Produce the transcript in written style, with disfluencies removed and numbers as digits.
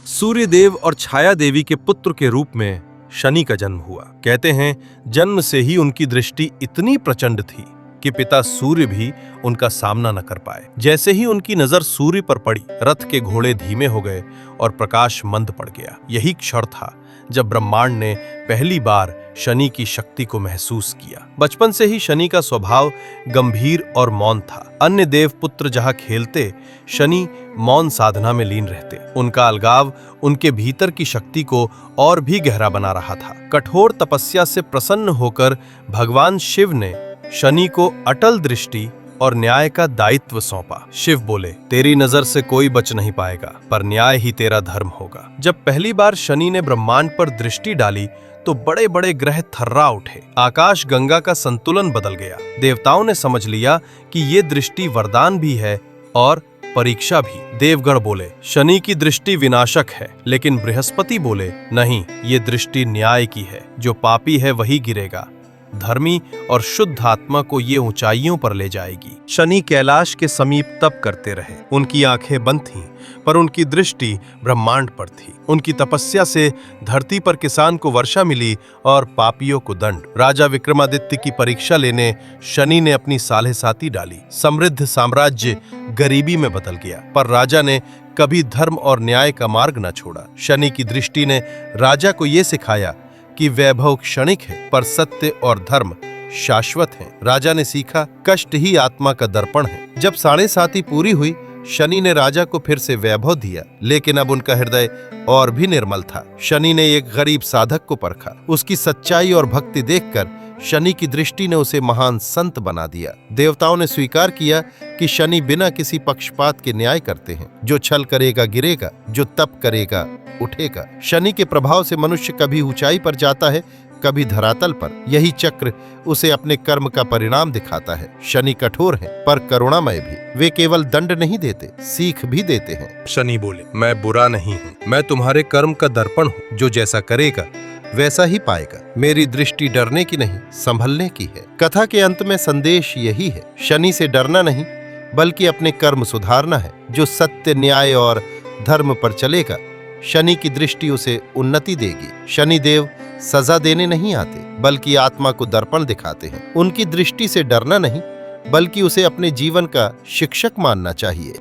सूर्यदेव और छाया देवी के पुत्र के रूप में शनि का जन्म हुआ। कहते हैं जन्म से ही उनकी दृष्टि इतनी प्रचंड थी कि पिता सूर्य भी उनका सामना न कर पाए। जैसे ही उनकी नजर सूर्य पर पड़ी, रथ के घोड़े धीमे हो गए और प्रकाश मंद पड़ गया। यही क्षण था जब ब्रह्मांड ने पहली बार शनि की शक्ति को महसूस किया। बचपन से ही शनि का स्वभाव गंभीर और मौन था। अन्य देव पुत्र जहां खेलते, शनि मौन साधना में लीन रहते। उनका अलगाव उनके भीतर की शक्ति को और भी गहरा बना रहा था। कठोर तपस्या से प्रसन्न होकर भगवान शिव ने शनि को अटल दृष्टि और न्याय का दायित्व सौंपा। शिव बोले, तेरी नजर से कोई बच नहीं पाएगा, पर न्याय ही तेरा धर्म होगा। जब पहली बार शनि ने ब्रह्मांड पर दृष्टि डाली तो बड़े बड़े ग्रह थर्रा उठे। आकाश गंगा का संतुलन बदल गया। देवताओं ने समझ लिया कि ये दृष्टि वरदान भी है और परीक्षा भी। देवगण बोले, शनि की दृष्टि विनाशक है, लेकिन बृहस्पति बोले, नहीं, ये दृष्टि न्याय की है। जो पापी है वही गिरेगा, धर्मी और शुद्ध आत्मा को ये ऊंचाइयों पर ले जाएगी। शनि कैलाश के समीप तप करते रहे। उनकी आंखें बंद थीं, पर उनकी दृष्टि ब्रह्मांड पर थी। उनकी तपस्या से धरती पर किसान को वर्षा मिली और पापियों को दंड। राजा विक्रमादित्य की परीक्षा लेने शनि ने अपनी साल्हेसाती डाली। समृद्ध साम्राज्य गरीबी में बदल गया, पर राजा ने कभी धर्म और न्याय का मार्ग न छोड़ा। शनि की दृष्टि ने राजा को ये सिखाया कि वैभव क्षणिक है, पर सत्य और धर्म शाश्वत हैं। राजा ने सीखा, कष्ट ही आत्मा का दर्पण है। जब 7.5 पूरी हुई, शनि ने राजा को फिर से वैभव दिया, लेकिन अब उनका हृदय और भी निर्मल था। शनि ने एक गरीब साधक को परखा। उसकी सच्चाई और भक्ति देखकर शनि की दृष्टि ने उसे महान संत बना दिया। देवताओं ने स्वीकार किया कि शनि बिना किसी पक्षपात के न्याय करते हैं। जो छल करेगा गिरेगा, जो तप करेगा उठेगा। शनि के प्रभाव से मनुष्य कभी ऊंचाई पर जाता है, कभी धरातल पर। यही चक्र उसे अपने कर्म का परिणाम दिखाता है। शनि कठोर है, पर करुणामय भी। वे केवल दंड नहीं देते, सीख भी देते हैं। शनि बोले, मैं बुरा नहीं हूँ, मैं तुम्हारे कर्म का दर्पण हूँ। जो जैसा करेगा वैसा ही पाएगा। मेरी दृष्टि डरने की नहीं, संभलने की है। कथा के अंत में संदेश यही है, शनि से डरना नहीं, बल्कि अपने कर्म सुधारना है। जो सत्य, न्याय और धर्म पर चलेगा, शनि की दृष्टि उसे उन्नति देगी। शनि देव सजा देने नहीं आते, बल्कि आत्मा को दर्पण दिखाते हैं। उनकी दृष्टि से डरना नहीं, बल्कि उसे अपने जीवन का शिक्षक मानना चाहिए।